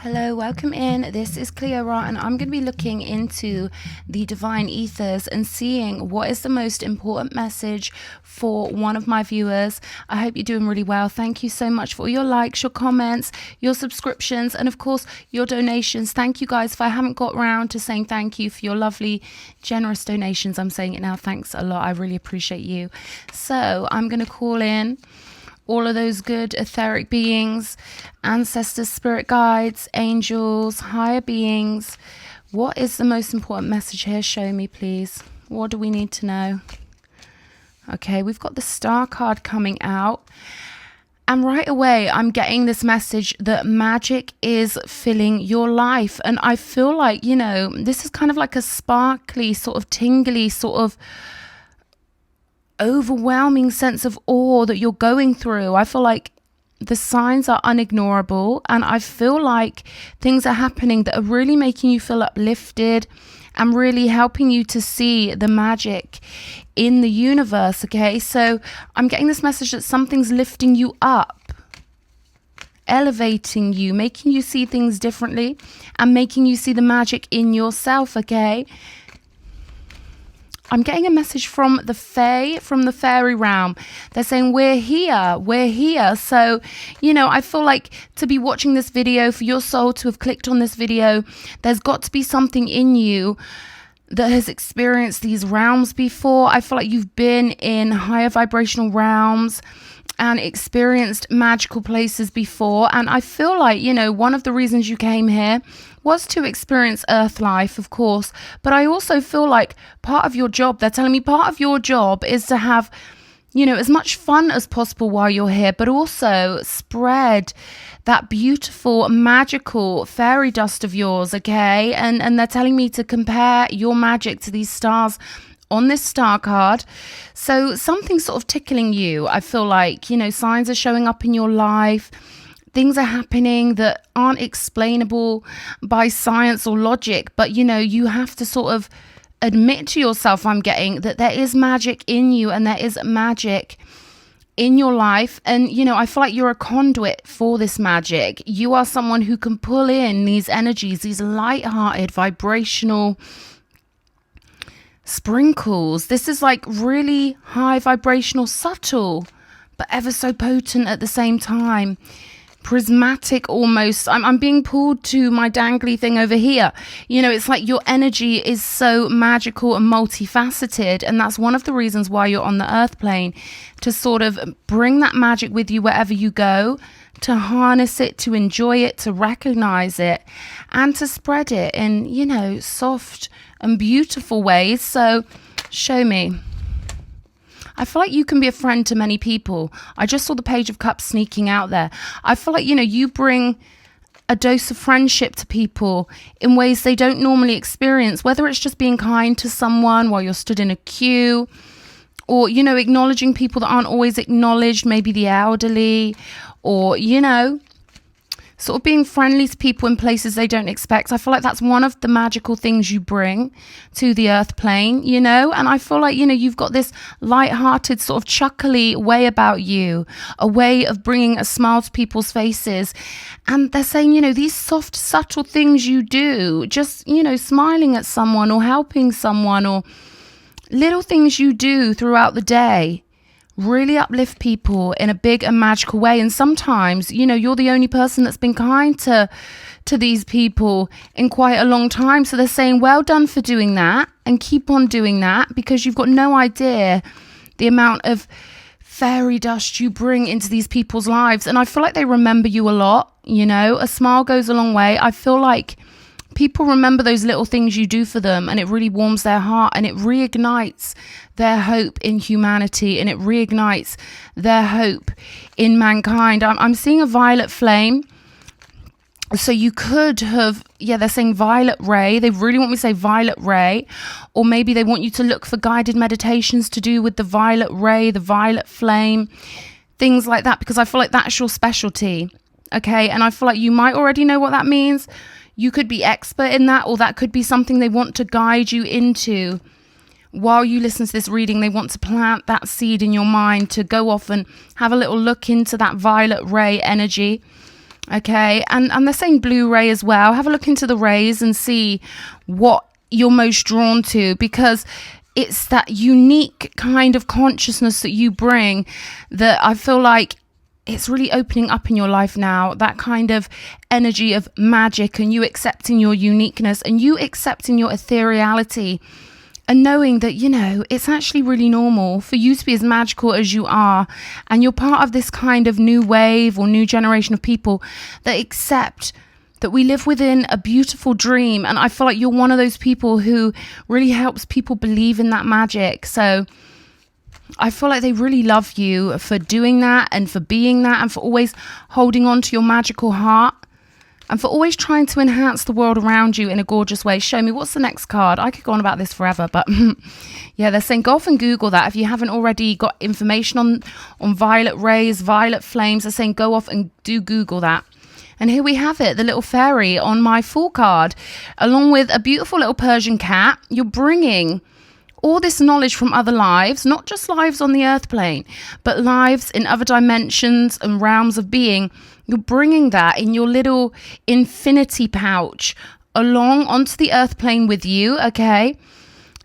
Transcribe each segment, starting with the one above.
Hello, welcome in. This is Cleo, and I'm going to be looking into the divine ethers and seeing what is the most important message for one of my viewers. I hope you're doing really well. Thank you so much for all your likes, your comments, your subscriptions, and of course your donations. Thank you guys. If I haven't got around to saying thank you for your lovely generous donations, I'm saying it now. Thanks a lot. I really appreciate you. So I'm going to call in all of those good etheric beings, ancestors, spirit guides, angels, higher beings. What is the most important message here? Show me, please. What do we need to know? Okay, we've got the Star card coming out. And right away, I'm getting this message that magic is filling your life. And I feel like, this is kind of like a sparkly, sort of tingly, sort of overwhelming sense of awe that you're going through. I feel like the signs are unignorable, and I feel like things are happening that are really making you feel uplifted and really helping you to see the magic in the universe. Okay, so I'm getting this message that something's lifting you up, elevating you, making you see things differently and making you see the magic in yourself. Okay, I'm getting a message from the Fae, from the fairy realm. They're saying, we're here, we're here. So, I feel like to be watching this video, for your soul to have clicked on this video, there's got to be something in you that has experienced these realms before. I feel like you've been in higher vibrational realms and experienced magical places before. And I feel like, one of the reasons you came here was to experience Earth life, of course. But I also feel like part of your job, they're telling me part of your job is to have, as much fun as possible while you're here, but also spread that beautiful, magical fairy dust of yours, okay? And they're telling me to compare your magic to these stars on this star card. So something's sort of tickling you. I feel like, signs are showing up in your life. Things are happening that aren't explainable by science or logic, but you have to sort of admit to yourself, I'm getting, that there is magic in you and there is magic in your life. And I feel like you're a conduit for this magic. You are someone who can pull in these energies, these light-hearted, vibrational sprinkles. This is like really high vibrational, subtle, but ever so potent at the same time. Prismatic almost. I'm being pulled to my dangly thing over here. It's like your energy is so magical and multifaceted, and that's one of the reasons why you're on the earth plane, to sort of bring that magic with you wherever you go, to harness it, to enjoy it, to recognize it, and to spread it in, soft and beautiful ways. So show me. I feel like you can be a friend to many people. I just saw the Page of Cups sneaking out there. I feel like, you bring a dose of friendship to people in ways they don't normally experience, whether it's just being kind to someone while you're stood in a queue, or, acknowledging people that aren't always acknowledged, maybe the elderly, or, sort of being friendly to people in places they don't expect. I feel like that's one of the magical things you bring to the earth plane, and I feel like, you've got this light-hearted sort of chuckly way about you, a way of bringing a smile to people's faces. And they're saying, these soft, subtle things you do, just, smiling at someone or helping someone, or little things you do throughout the day, really uplift people in a big and magical way. And sometimes, you're the only person that's been kind to these people in quite a long time. So they're saying, well done for doing that, and keep on doing that, because you've got no idea the amount of fairy dust you bring into these people's lives. And I feel like they remember you a lot. A smile goes a long way. I feel like people remember those little things you do for them, and it really warms their heart, and it reignites their hope in humanity, and it reignites their hope in mankind. I'm seeing a violet flame. So you could have, they're saying violet ray. They really want me to say violet ray, or maybe they want you to look for guided meditations to do with the violet ray, the violet flame, things like that, because I feel like that's your specialty. Okay, and I feel like you might already know what that means. You could be expert in that, or that could be something they want to guide you into. While you listen to this reading, they want to plant that seed in your mind to go off and have a little look into that violet ray energy. Okay, and they're saying Blu-ray as well. Have a look into the rays and see what you're most drawn to, because it's that unique kind of consciousness that you bring that I feel like it's really opening up in your life now. That kind of energy of magic, and you accepting your uniqueness, and you accepting your ethereality, and knowing that, you know, it's actually really normal for you to be as magical as you are. And you're part of this kind of new wave or new generation of people that accept that we live within a beautiful dream. And I feel like you're one of those people who really helps people believe in that magic. So I feel like they really love you for doing that, and for being that, and for always holding on to your magical heart, and for always trying to enhance the world around you in a gorgeous way. Show me, what's the next card? I could go on about this forever, but yeah, they're saying go off and Google that. If you haven't already got information on violet rays, violet flames, they're saying go off and do Google that. And here we have it, the little fairy on my Fool card, along with a beautiful little Persian cat. You're bringing all this knowledge from other lives, not just lives on the earth plane, but lives in other dimensions and realms of being. You're bringing that in your little infinity pouch along onto the earth plane with you, okay?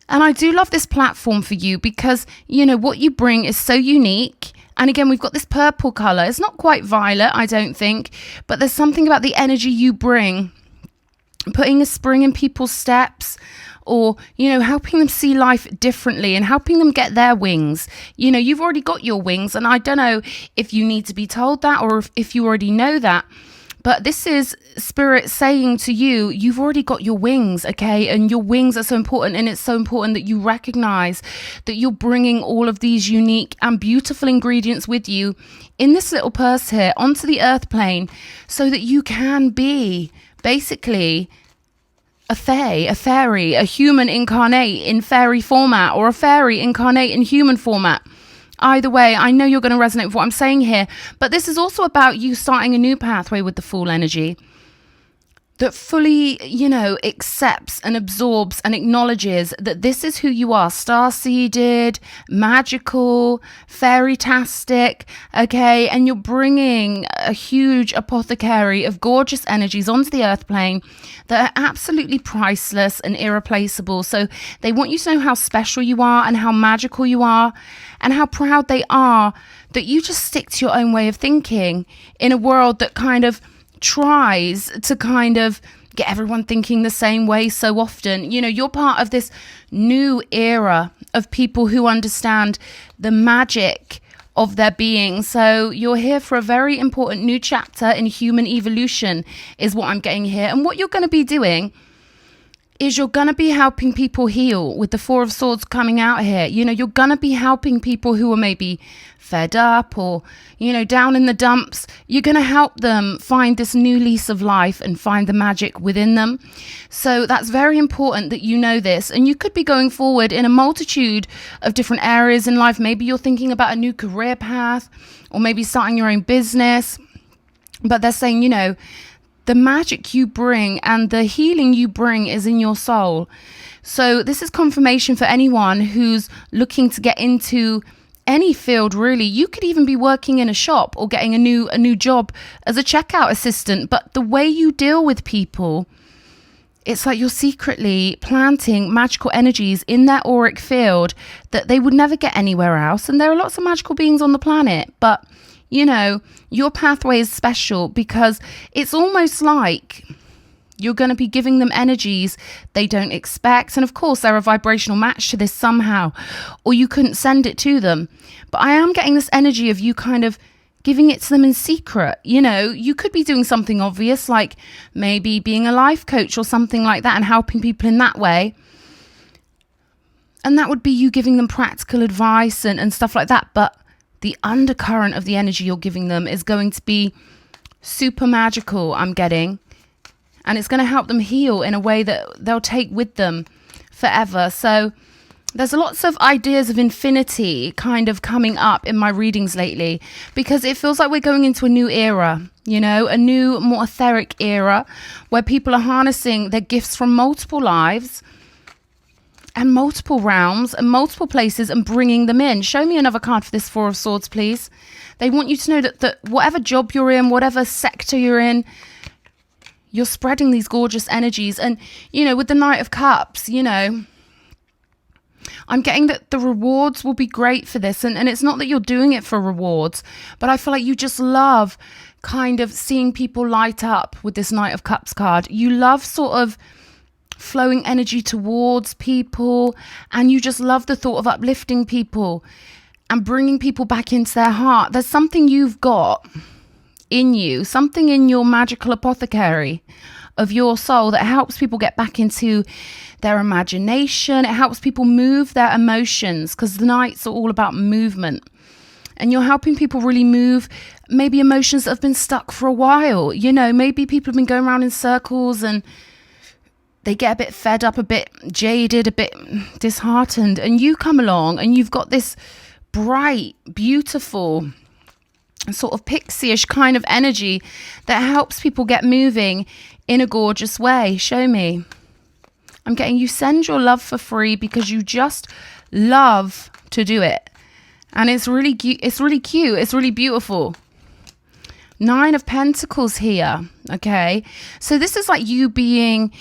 And I do love this platform for you because, you know, what you bring is so unique. And again, we've got this purple color. It's not quite violet, I don't think, but there's something about the energy you bring, putting a spring in people's steps, or, you know, helping them see life differently and helping them get their wings. You know, you've already got your wings, and I don't know if you need to be told that or if you already know that. But this is Spirit saying to you, you've already got your wings, okay? And your wings are so important, and it's so important that you recognize that you're bringing all of these unique and beautiful ingredients with you in this little purse here onto the earth plane, so that you can be basically a fae, a fairy, a human incarnate in fairy format, or a fairy incarnate in human format. Either way, I know you're going to resonate with what I'm saying here, but this is also about you starting a new pathway with the Fool energy that fully, you know, accepts and absorbs and acknowledges that this is who you are, star-seeded, magical, fairy-tastic, okay? And you're bringing a huge apothecary of gorgeous energies onto the earth plane that are absolutely priceless and irreplaceable. So they want you to know how special you are and how magical you are, and how proud they are that you just stick to your own way of thinking in a world that kind of tries to kind of get everyone thinking the same way so often. You know, you're part of this new era of people who understand the magic of their being. So you're here for a very important new chapter in human evolution, is what I'm getting here. And what you're going to be doing is you're going to be helping people heal with the Four of Swords coming out here. You know, you're going to be helping people who are maybe fed up or, you know, down in the dumps. You're going to help them find this new lease of life and find the magic within them. So that's very important that you know this. And you could be going forward in a multitude of different areas in life. Maybe you're thinking about a new career path, or maybe starting your own business. But they're saying, you know, the magic you bring and the healing you bring is in your soul. So this is confirmation for anyone who's looking to get into any field, really. You could even be working in a shop or getting a new job as a checkout assistant. But the way you deal with people, it's like you're secretly planting magical energies in their auric field that they would never get anywhere else. And there are lots of magical beings on the planet, but you know, your pathway is special because it's almost like you're going to be giving them energies they don't expect. And of course, they're a vibrational match to this somehow, or you couldn't send it to them. But I am getting this energy of you kind of giving it to them in secret. You know, you could be doing something obvious, like maybe being a life coach or something like that, and helping people in that way. And that would be you giving them practical advice and stuff like that. But the undercurrent of the energy you're giving them is going to be super magical, I'm getting. And it's going to help them heal in a way that they'll take with them forever. So there's lots of ideas of infinity kind of coming up in my readings lately, because it feels like we're going into a new era, you know, a new, more etheric era where people are harnessing their gifts from multiple lives and multiple realms and multiple places and bringing them in. Show me another card for this Four of Swords, please. They want you to know that whatever job you're in, whatever sector you're in, you're spreading these gorgeous energies. And, you know, with the Knight of Cups, you know, I'm getting that the rewards will be great for this. And it's not that you're doing it for rewards, but I feel like you just love kind of seeing people light up with this Knight of Cups card. You love sort of flowing energy towards people, and you just love the thought of uplifting people and bringing people back into their heart. There's something you've got in you, something in your magical apothecary of your soul that helps people get back into their imagination. It helps people move their emotions, because the Knights are all about movement. And you're helping people really move maybe emotions that have been stuck for a while. You know, maybe people have been going around in circles and they get a bit fed up, a bit jaded, a bit disheartened. And you come along and you've got this bright, beautiful, sort of pixie-ish kind of energy that helps people get moving in a gorgeous way. Show me. I'm getting you send your love for free because you just love to do it. And it's really cute. It's really beautiful. Nine of Pentacles here. Okay. So this is like you being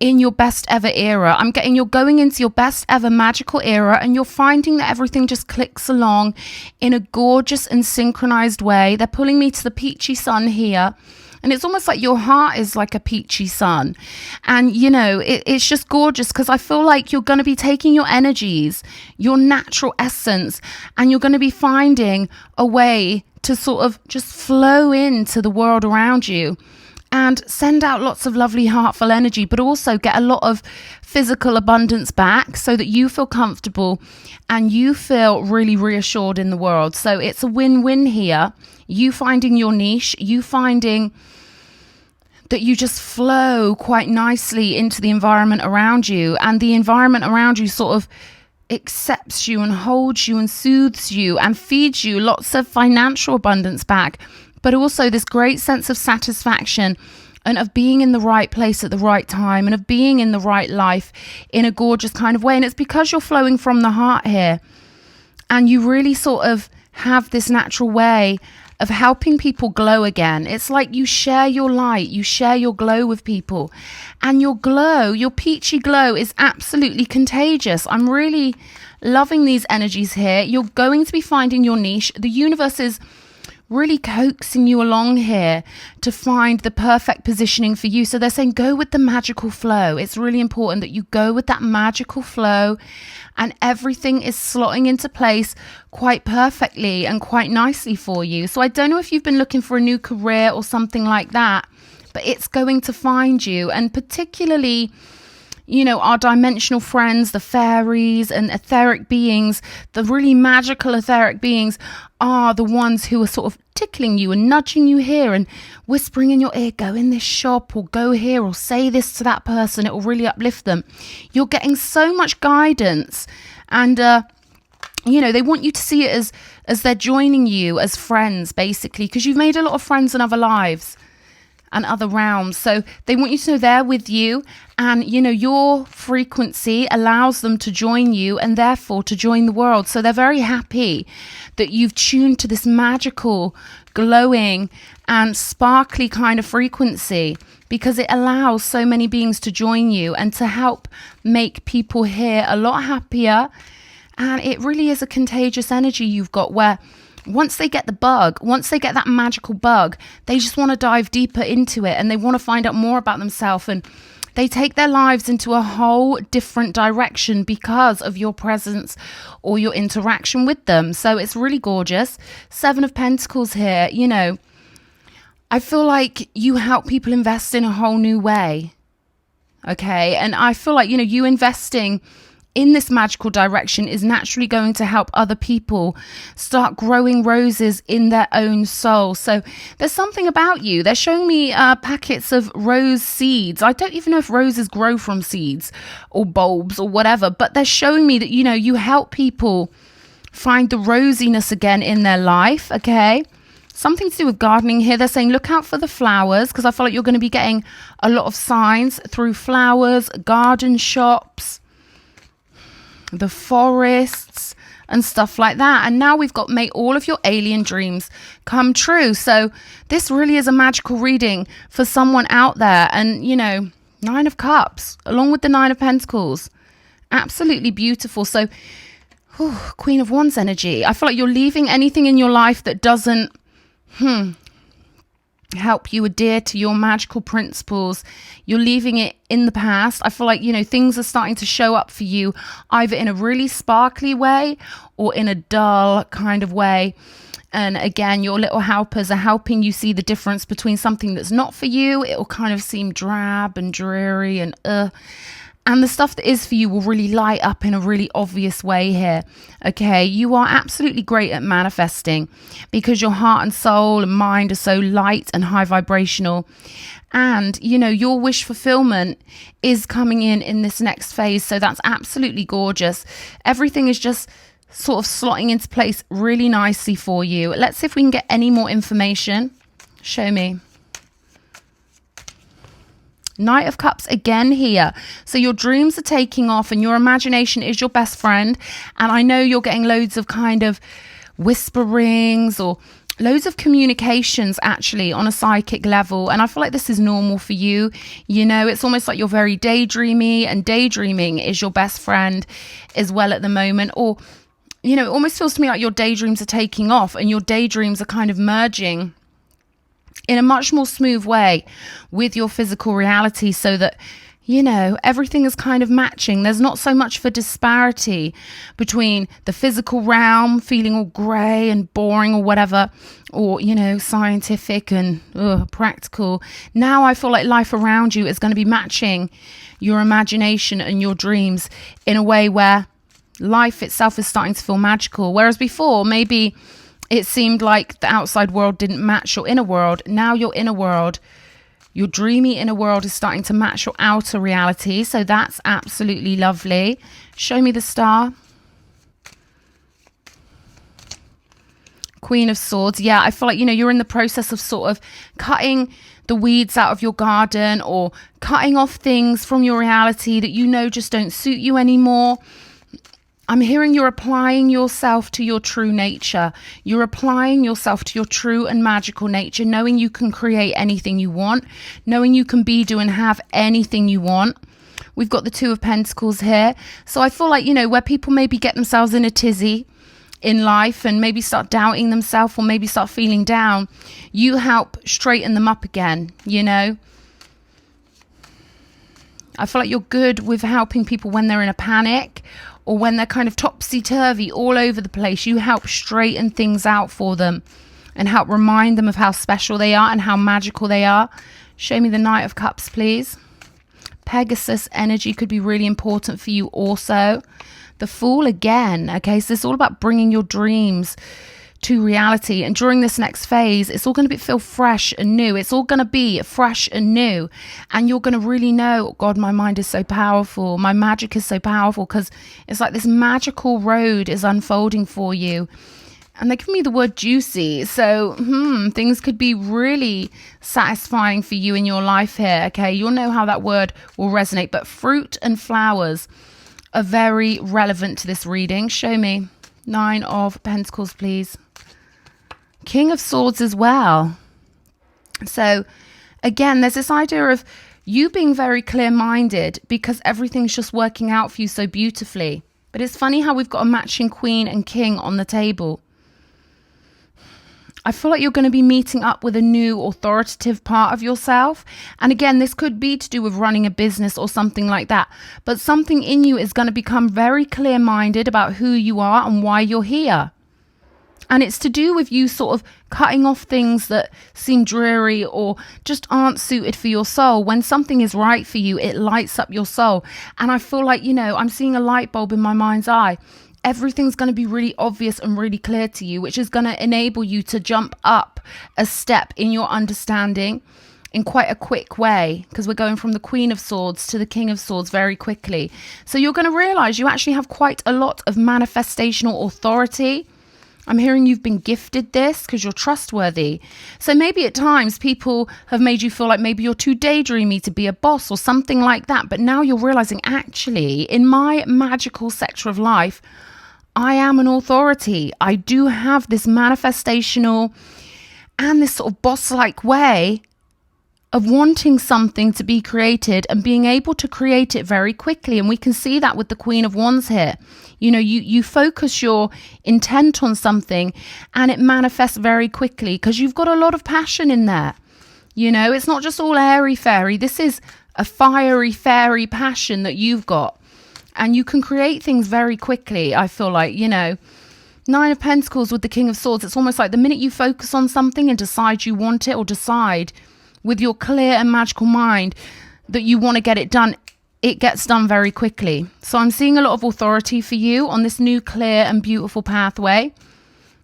in your best ever era. I'm getting you're going into your best ever magical era, and you're finding that everything just clicks along in a gorgeous and synchronized way. They're pulling me to the peachy sun here. And it's almost like your heart is like a peachy sun. And, you know, it's just gorgeous, because I feel like you're going to be taking your energies, your natural essence, and you're going to be finding a way to sort of just flow into the world around you and send out lots of lovely, heartful energy, but also get a lot of physical abundance back so that you feel comfortable and you feel really reassured in the world. So it's a win-win here. You finding your niche, you finding that you just flow quite nicely into the environment around you, and the environment around you sort of accepts you and holds you and soothes you and feeds you lots of financial abundance back, but also this great sense of satisfaction and of being in the right place at the right time and of being in the right life in a gorgeous kind of way. And it's because you're flowing from the heart here, and you really sort of have this natural way of helping people glow again. It's like you share your light, you share your glow with people, and your glow, your peachy glow, is absolutely contagious. I'm really loving these energies here. You're going to be finding your niche. The universe is really coaxing you along here to find the perfect positioning for you. So they're saying go with the magical flow. It's really important that you go with that magical flow, and everything is slotting into place quite perfectly and quite nicely for you. So I don't know if you've been looking for a new career or something like that, but it's going to find you. And particularly, you know, our dimensional friends, the fairies and etheric beings, the really magical etheric beings, are the ones who are sort of tickling you and nudging you here and whispering in your ear, go in this shop or go here or say this to that person. It will really uplift them. You're getting so much guidance, and you know, they want you to see it as they're joining you as friends, basically, because you've made a lot of friends in other lives and other realms. So they want you to know they're with you, and you know, your frequency allows them to join you and therefore to join the world. So they're very happy that you've tuned to this magical, glowing and sparkly kind of frequency, because it allows so many beings to join you and to help make people here a lot happier. And it really is a contagious energy you've got, where once they get the bug, once they get that magical bug, they just want to dive deeper into it, and they want to find out more about themselves, and they take their lives into a whole different direction because of your presence or your interaction with them. So it's really gorgeous. Seven of Pentacles here. You know, I feel like you help people invest in a whole new way. Okay. And I feel like, you know, you investing in this magical direction is naturally going to help other people start growing roses in their own soul. So there's something about you. They're showing me packets of rose seeds. I don't even know if roses grow from seeds or bulbs or whatever, but they're showing me that, you know, you help people find the rosiness again in their life. Okay. Something to do with gardening here. They're saying look out for the flowers, because I feel like you're going to be getting a lot of signs through flowers, garden shops. the forests and stuff like that. And now we've got make all of your alien dreams come true. So this really is a magical reading for someone out there. And, you know, 9 of Cups along with the 9 of Pentacles. Absolutely beautiful. So, Queen of Wands energy. I feel like you're leaving anything in your life that doesn't help you adhere to your magical principles. You're leaving it in the past. I feel like, you know, things are starting to show up for you either in a really sparkly way or in a dull kind of way. And again, your little helpers are helping you see the difference between something that's not for you. It will kind of seem drab and dreary and the stuff that is for you will really light up in a really obvious way here. Okay, you are absolutely great at manifesting because your heart and soul and mind are so light and high vibrational. And, you know, your wish fulfillment is coming in this next phase. So that's absolutely gorgeous. Everything is just sort of slotting into place really nicely for you. Let's see if we can get any more information. Show me. Knight of Cups again here. So your dreams are taking off and your imagination is your best friend. And I know you're getting loads of kind of whisperings or loads of communications actually on a psychic level. And I feel like this is normal for you. You know, it's almost like you're very daydreamy, and daydreaming is your best friend as well at the moment. Or, you know, it almost feels to me like your daydreams are taking off and your daydreams are kind of merging in a much more smooth way with your physical reality, so that, you know, everything is kind of matching. There's not so much of a disparity between the physical realm feeling all grey and boring or whatever, or, you know, scientific and practical. Now I feel like life around you is going to be matching your imagination and your dreams in a way where life itself is starting to feel magical. Whereas before, maybe it seemed like the outside world didn't match your inner world. Now your inner world, your dreamy inner world, is starting to match your outer reality. So that's absolutely lovely. Show me the star. Queen of Swords. Yeah, I feel like, you know, you're in the process of sort of cutting the weeds out of your garden or cutting off things from your reality that you know just don't suit you anymore. I'm hearing you're applying yourself to your true nature. You're applying yourself to your true and magical nature, knowing you can create anything you want, knowing you can be, do, and have anything you want. We've got the 2 of Pentacles here. So I feel like, you know, where people maybe get themselves in a tizzy in life and maybe start doubting themselves or maybe start feeling down, you help straighten them up again, you know. I feel like you're good with helping people when they're in a panic or when they're kind of topsy-turvy all over the place. You help straighten things out for them and help remind them of how special they are and how magical they are. Show me the Knight of Cups, please. Pegasus energy could be really important for you also. The Fool again. Okay, so it's all about bringing your dreams to reality. And during this next phase, it's all going to feel fresh and new. It's all going to be fresh and new. And you're going to really know, God, my mind is so powerful. My magic is so powerful, because it's like this magical road is unfolding for you. And they give me the word juicy. So things could be really satisfying for you in your life here. Okay, you'll know how that word will resonate. But fruit and flowers are very relevant to this reading. Show me. 9 of Pentacles, please. King of Swords as well. So again, there's this idea of you being very clear-minded because everything's just working out for you so beautifully. But it's funny how we've got a matching Queen and King on the table. I feel like you're going to be meeting up with a new authoritative part of yourself. And again, this could be to do with running a business or something like that. But something in you is going to become very clear-minded about who you are and why you're here. And it's to do with you sort of cutting off things that seem dreary or just aren't suited for your soul. When something is right for you, it lights up your soul. And I feel like, you know, I'm seeing a light bulb in my mind's eye. Everything's going to be really obvious and really clear to you, which is going to enable you to jump up a step in your understanding in quite a quick way, because we're going from the Queen of Swords to the King of Swords very quickly. So you're going to realize you actually have quite a lot of manifestational authority I'm hearing you've been gifted this because you're trustworthy. So maybe at times people have made you feel like maybe you're too daydreamy to be a boss or something like that. But now you're realizing, actually, in my magical sector of life, I am an authority. I do have this manifestational and this sort of boss-like way of wanting something to be created and being able to create it very quickly. And we can see that with the Queen of Wands here. You know, you focus your intent on something and it manifests very quickly because you've got a lot of passion in there. You know, it's not just all airy-fairy. This is a fiery-fairy passion that you've got. And you can create things very quickly, I feel like, you know. Nine of Pentacles with the King of Swords. It's almost like the minute you focus on something and decide you want it, or decide with your clear and magical mind that you want to get it done, it gets done very quickly. So I'm seeing a lot of authority for you on this new clear and beautiful pathway,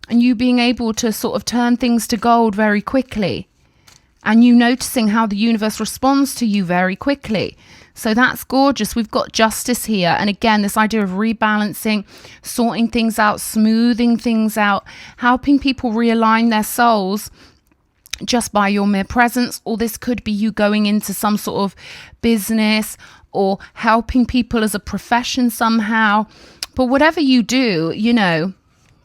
and you being able to sort of turn things to gold very quickly, and you noticing how the universe responds to you very quickly. So that's gorgeous. We've got justice here. And again, this idea of rebalancing, sorting things out, smoothing things out, helping people realign their souls just by your mere presence. Or this could be you going into some sort of business or helping people as a profession somehow. But whatever you do, you know,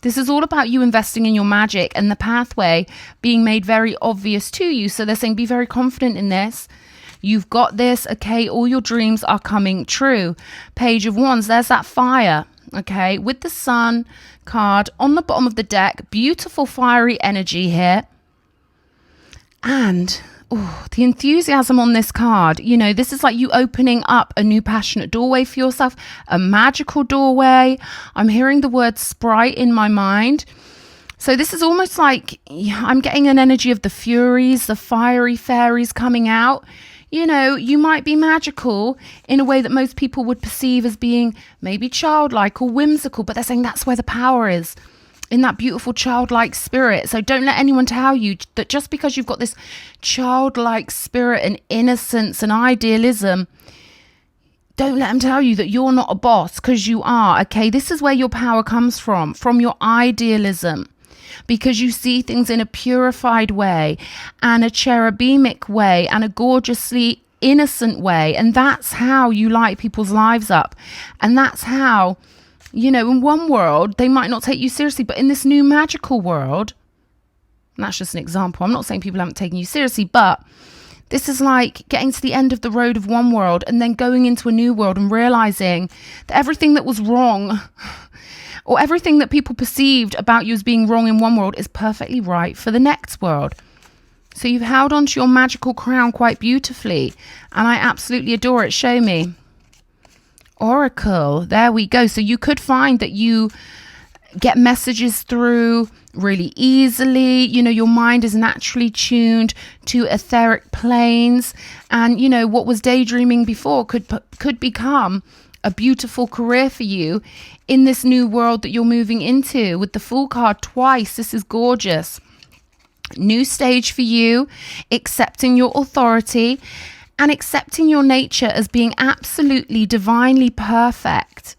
this is all about you investing in your magic and the pathway being made very obvious to you. So they're saying, be very confident in this. You've got this. Okay, all your dreams are coming true. Page of Wands, there's that fire. Okay, with the Sun card on the bottom of the deck. Beautiful fiery energy here. And the enthusiasm on this card, you know, this is like you opening up a new passionate doorway for yourself, a magical doorway. I'm hearing the word sprite in my mind. So this is almost like I'm getting an energy of the Furies, the fiery fairies coming out. You know, you might be magical in a way that most people would perceive as being maybe childlike or whimsical, but they're saying that's where the power is, in that beautiful childlike spirit. So don't let anyone tell you that just because you've got this childlike spirit and innocence and idealism, don't let them tell you that you're not a boss, because you are. Okay, this is where your power comes from your idealism, because you see things in a purified way and a cherubic way and a gorgeously innocent way. And that's how you light people's lives up. And that's how, you know, in one world, they might not take you seriously, but in this new magical world, and that's just an example. I'm not saying people haven't taken you seriously, but this is like getting to the end of the road of one world and then going into a new world and realizing that everything that was wrong or everything that people perceived about you as being wrong in one world is perfectly right for the next world. So you've held on to your magical crown quite beautifully, and I absolutely adore it. Show me. Oracle. There we go. So you could find that you get messages through really easily. You know, your mind is naturally tuned to etheric planes, and you know what was daydreaming before could become a beautiful career for you in this new world that you're moving into. With the Fool card twice, this is gorgeous. New stage for you, accepting your authority and accepting your nature as being absolutely divinely perfect.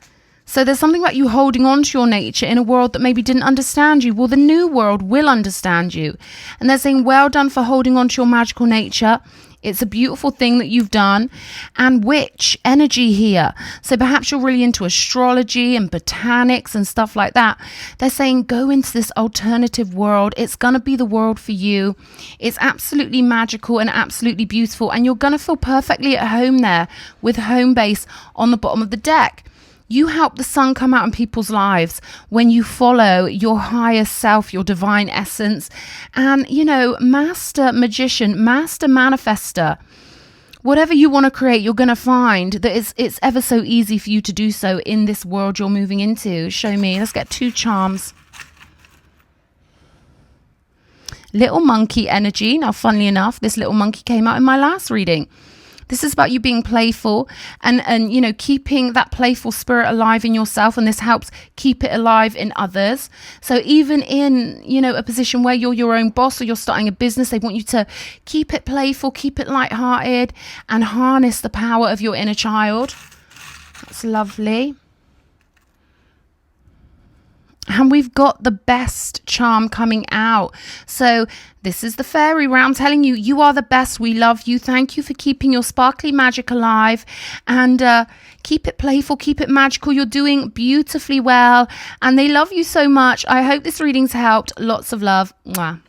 So there's something about you holding on to your nature in a world that maybe didn't understand you. Well, the new world will understand you. And they're saying, well done for holding on to your magical nature. It's a beautiful thing that you've done. And witch energy here. So perhaps you're really into astrology and botanics and stuff like that. They're saying go into this alternative world. It's going to be the world for you. It's absolutely magical and absolutely beautiful. And you're going to feel perfectly at home there with home base on the bottom of the deck. You help the sun come out in people's lives when you follow your higher self, your divine essence. And, you know, master magician, master manifester, whatever you want to create, you're going to find that it's ever so easy for you to do so in this world you're moving into. Show me. Let's get 2 charms. Little monkey energy. Now, funnily enough, this little monkey came out in my last reading. This is about you being playful and you know, keeping that playful spirit alive in yourself, and this helps keep it alive in others. So even in, you know, a position where you're your own boss or you're starting a business, they want you to keep it playful, keep it lighthearted, and harness the power of your inner child. That's lovely. And we've got the best charm coming out. So this is the fairy round telling you, you are the best. We love you. Thank you for keeping your sparkly magic alive. And keep it playful, keep it magical. You're doing beautifully well. And they love you so much. I hope this reading's helped. Lots of love. Mwah.